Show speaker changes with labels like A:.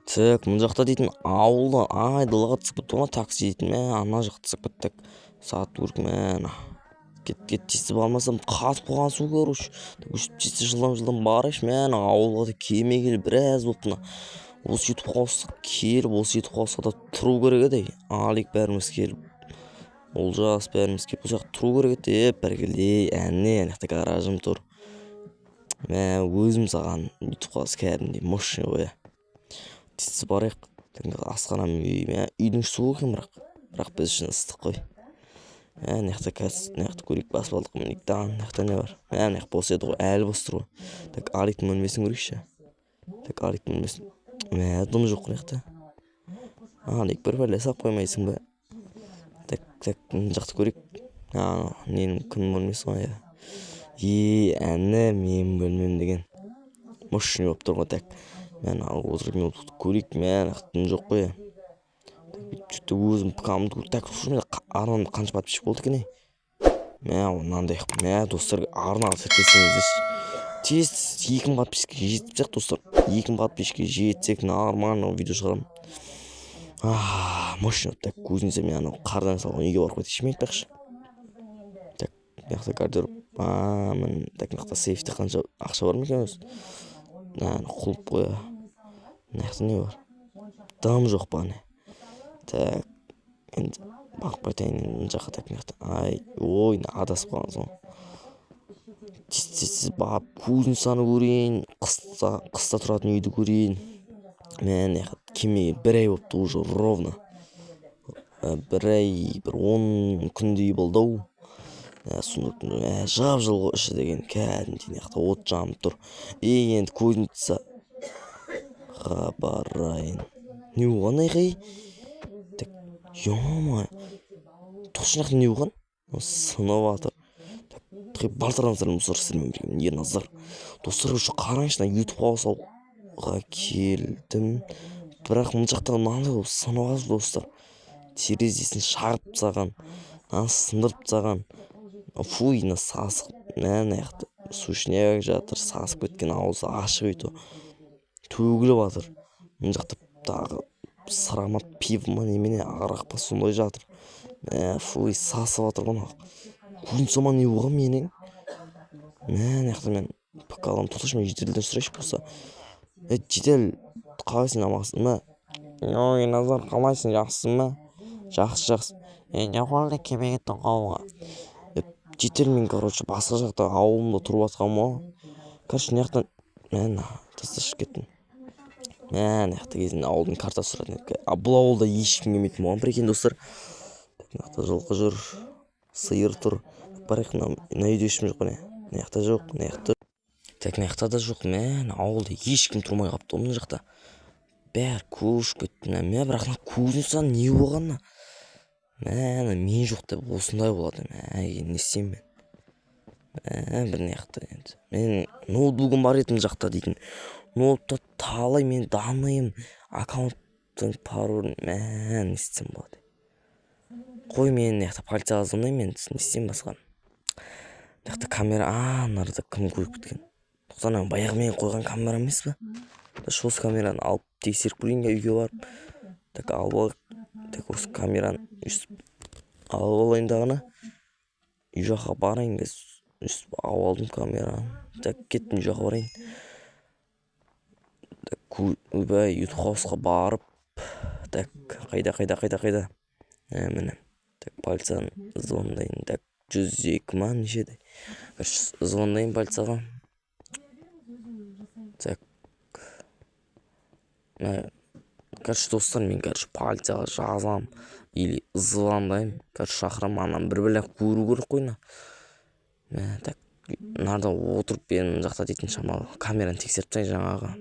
A: Так, мына жақта дейтін ауылда айдалаға түсіп кетті ғой такси дейтін. Ана жақта түсіп кеттік. Сатып көрік мә. Кет тесіп алмасам қатып қалған су короче. Өшіп тесті жылдам барайшы мә. Ауылға да келмей келіп біраз болыпты. Осы жетіп қалсақ келіп, осы жетіп қалсақ да тұру керек еді. Алик бәріміз келіп. Олжас бәріміз келіп, бұл жақта тұру керек еді. Бәркелде әне анақта гаражым тұр. Мә өзім саған жетіп қалсы кәдімгідей мощный ғой. Тесіп барайық. Асқанам үйдің суық екен бірақ біз үшін ыстық қой. Нақта көрейік басып алдық мұнықтан. Нақта не бар? Нақ бос еді ғой, әлі бос тұр ғой. Так, Аликтің бөлмесін көрейікші. Так, Аликтің бөлмесін. Дым жоқ нақта. Алик бір пәле сап қоймайсың ба? Так, жақты көрейік. Ненің кім бөлмесі ғой? Әні мен бөлмем деген. Мощный болып тұр ғой. Так, мен отырып мен көрейік. Дым жоқ қой. Что-то өзім пікамды көріп. Так, арнамда қанша подписчик болды екен? Онандай достар арнаға тіркелсеңіздерші. Тез 2000 подписчикке жетіп жақ достар. 2000 подписчикке жетсек нормально видео шығарамын. Мощный. Так, көзіңізде мен қардан салған үйге барып кетейінші ме айтпақшы. Так, мақта гардероб. Так, мақта сейфте қанша ақша бар ма екен өзі? Құлып қоя. Мақта не бар? Дым жоқ па не? Так, енді бақып қайтайын жаққа. Так, мақта. Адасып қалған соң. Тез бап көзін саны көрейін. Қыста тұратын үйді көрейін. Кемеге бір ай болыпты уже ровно. Бір ай, бір 10 күндей болды ау. Сондықтан жап жылғы іші деген кәдімгідей нақта от жанып тұр. Енді көзін тұтса барайын. Не болған айқай? Так, ё-моё. Тоқшынақ не болған? Сынып атыр. Так, балтырамыздар мұсыр сіздермен бірге. Не назар. Достар үшін қараңшына YouTube қауысауға келдім. Бірақ мұн жақтағы мынандай болып сынып атыр достар. Терезесін шағып тастаған, сындырып тастаған. Фуй, сасық. Наяқты сушняк жатыр, сасып кеткен аузы ашық үйті. Төгіліп атыр. Мұн жақта тағы сырамат пиво ма немене арақ па сондай жатыр. Фуй, сасып атыр ғана. Көзін сома не болған менің? Наяқты мен пікалам тұташ мен жетелден сұрайшы болса. Жетел қалайсың амақсың ма? Назар қалайсың жақсың ма? Жақсы. Не қолды кемеге тұн қауға. Жетел мен короче басқа жақта ауылымда тұрып атқам ма? Короче наяқтан тасташы кеттім. Наяқты кезінде ауылдың картасы сұратын едік. Бұл ауылда ешкім келмейтін болған бір екен достар. Наяқта жылқы жүр, сиыр тұр. Барайық на үйде ешкім жоқ не? Наяқта жоқ, наяқта. Так, наяқта да жоқ. Ауылда ешкім тұрмай қапты оның жақта. Бәр көш кетті. Бірақ көзін сан не болғанна? Мен жоқ деп осындай болады. Не істеймін мен? Бір наяқта енді. Мен ноутбугым бар едім жақта дейтін. Ноутта талай мен данныйым. Аккаунттың паролін. Не істеймін болады. Қой мен наяқта полицияға звондаймын мен. Не істеймін басқан? Наяқта камера. Нарда кім көріп кеткен? Тоқтан баяғы мен қойған камера емес па? Осы камераны алып тексеріп көрейін үйге барып. Так, алып так, осы камераны алып алайын дағына. Үй жаққа барайын біз. Алып алдым камераны. Так, кеттім үй жаққа барайын. Так, YouTube хаусқа барып. Так, қайда. Міне. Так, полицияны звондайын. Так, 102 ма нешеді? Звондайын полицияға. Так. Короче, достар, мен полицияға жазам или звондайым. Шақырам, анам бір көру керек қойна. Так, нарда отырып мен жақта дейтін шамалы камераны тексеріп тайын жаңағы.